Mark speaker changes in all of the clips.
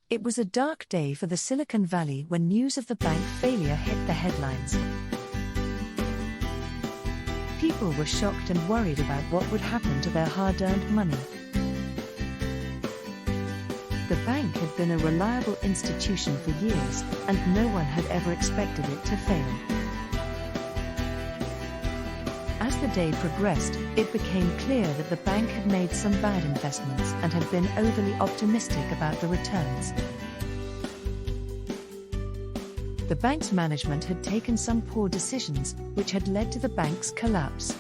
Speaker 1: It was a dark day for the Silicon Valley when news of the bank failure hit the headlines. People were shocked and worried about what would happen to their hard-earned money. The bank had been a reliable institution for years, and no one had ever expected it to fail. As the day progressed, it became clear that the bank had made some bad investments and had been overly optimistic about the returns. The bank's management had taken some poor decisions, which had led to the bank's collapse.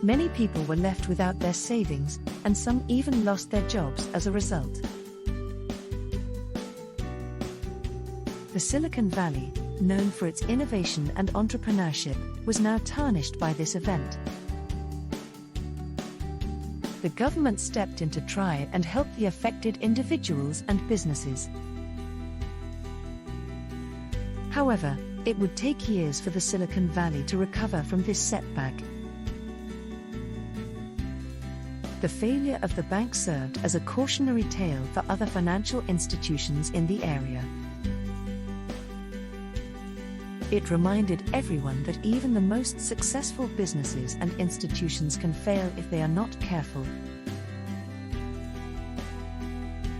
Speaker 1: Many people were left without their savings, and some even lost their jobs as a result. The Silicon Valley, known for its innovation and entrepreneurship, was now tarnished by this event. The government stepped in to try and help the affected individuals and businesses. However, it would take years for the Silicon Valley to recover from this setback. The failure of the bank served as a cautionary tale for other financial institutions in the area. It reminded everyone that even the most successful businesses and institutions can fail if they are not careful.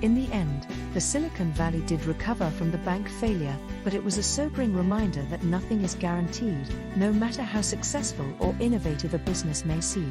Speaker 1: In the end, the Silicon Valley did recover from the bank failure, but it was a sobering reminder that nothing is guaranteed, no matter how successful or innovative a business may seem.